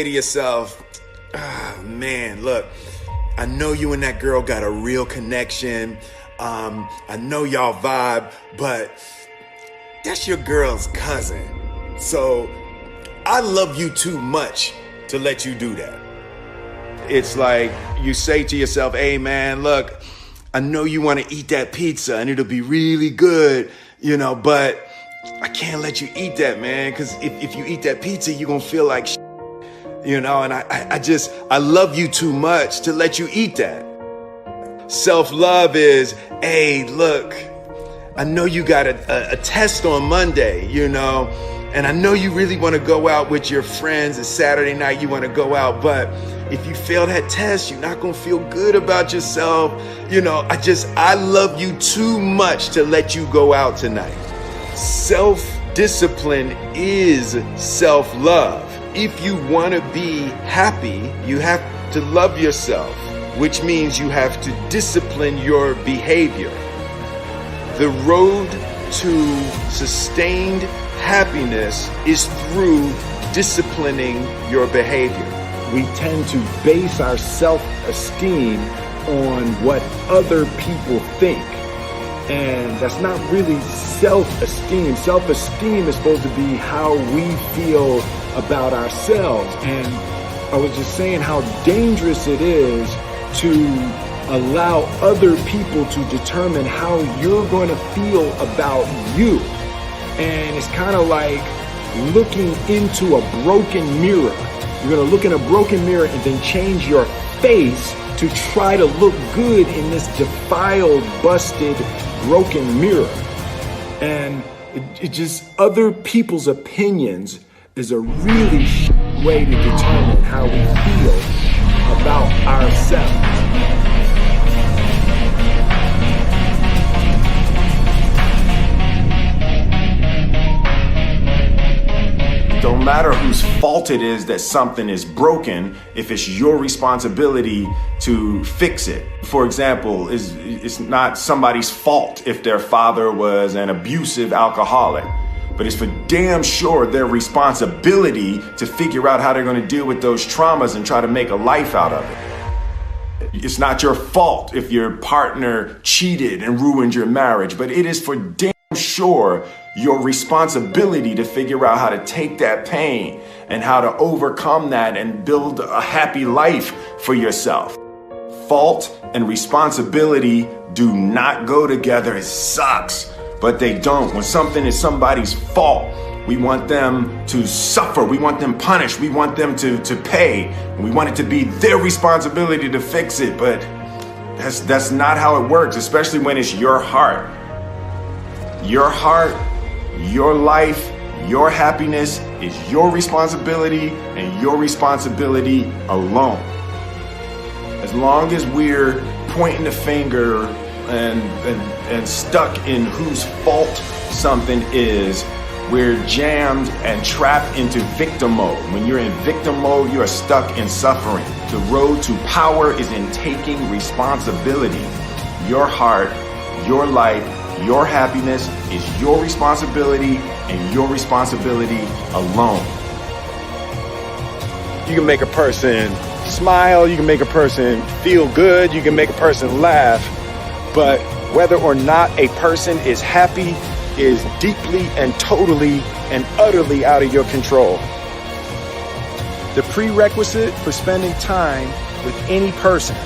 To yourself, oh, man, look, I know you and that girl got a real connection. I know y'all vibe, but that's your girl's cousin. So I love you too much to let you do that. It's like you say to yourself, hey man, look, I know you want to eat that pizza and it'll be really good, but I can't let you eat that, man, because if you eat that pizza, you're going to feel like shit. And I love you too much to let you eat that. Self-love is, hey, look, I know you got a test on Monday, and I know you really want to go out with your friends. It's Saturday night, you want to go out, but if you fail that test, you're not going to feel good about yourself. I love you too much to let you go out tonight. Self-discipline is self-love. If you want to be happy, you have to love yourself, which means you have to discipline your behavior. The road to sustained happiness is through disciplining your behavior. We tend to base our self-esteem on what other people think. And that's not really self-esteem. Self-esteem is supposed to be how we feel about ourselves. And I was just saying how dangerous it is to allow other people to determine how you're going to feel about you. And it's kind of like looking into a broken mirror. You're going to look in a broken mirror and then change your face to try to look good in this defiled, busted, broken mirror. And it just, other people's opinions is a really way to determine how we feel about ourselves. Don't matter whose fault it is that something is broken, if it's your responsibility to fix it. For example, it's not somebody's fault if their father was an abusive alcoholic, but it's for damn sure their responsibility to figure out how they're going to deal with those traumas and try to make a life out of it. It's not your fault if your partner cheated and ruined your marriage, but it is for damn sure your responsibility to figure out how to take that pain and how to overcome that and build a happy life for yourself. Fault and responsibility do not go together. It sucks, but they don't. When something is somebody's fault, we want them to suffer. We want them punished. We want them to pay. And we want it to be their responsibility to fix it, but that's not how it works, especially when it's your heart. Your heart, your life, your happiness is your responsibility and your responsibility alone. As long as we're pointing the finger and stuck in whose fault something is, we're jammed and trapped into victim mode. When you're in victim mode, you are stuck in suffering. The road to power is in taking responsibility. Your heart, your life, your happiness is your responsibility and your responsibility alone. You can make a person smile, you can make a person feel good, you can make a person laugh, but whether or not a person is happy is deeply and totally and utterly out of your control. The prerequisite for spending time with any person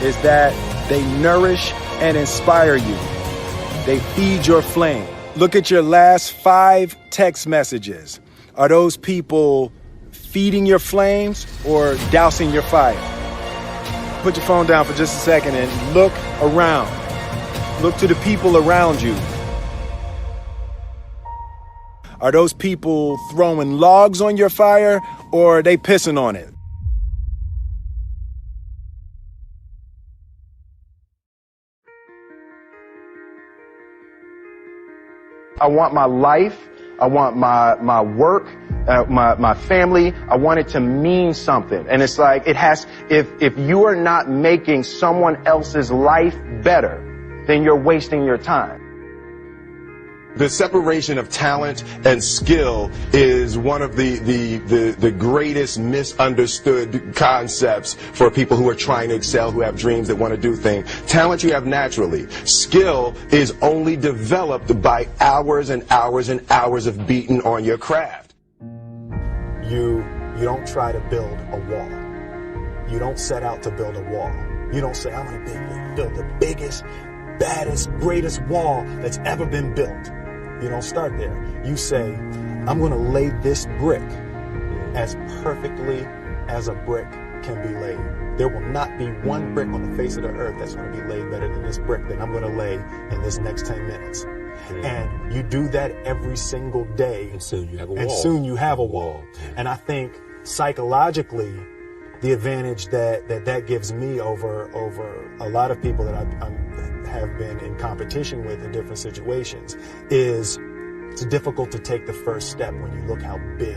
is that they nourish and inspire you. They feed your flame. Look at your last 5 text messages. Are those people feeding your flames or dousing your fire? Put your phone down for just a second and look around. Look to the people around you. Are those people throwing logs on your fire or are they pissing on it? I want my life, I want my work, my family, I want it to mean something. And it's like, if you are not making someone else's life better, then you're wasting your time. The separation of talent and skill is one of the greatest misunderstood concepts for people who are trying to excel, who have dreams, that want to do things. Talent you have naturally. Skill is only developed by hours and hours and hours of beating on your craft. You don't try to build a wall. You don't set out to build a wall. You don't say, I'm going to build the biggest, baddest, greatest wall that's ever been built. You don't start there. You say, I'm going to lay this brick as perfectly as a brick can be laid. There will not be one brick on the face of the earth that's going to be laid better than this brick that I'm going to lay in this next 10 minutes. And you do that every single day. And soon you have a wall. And soon you have a wall. And I think psychologically, the advantage that gives me over a lot of people that I have been in competition with in different situations is it's difficult to take the first step when you look how big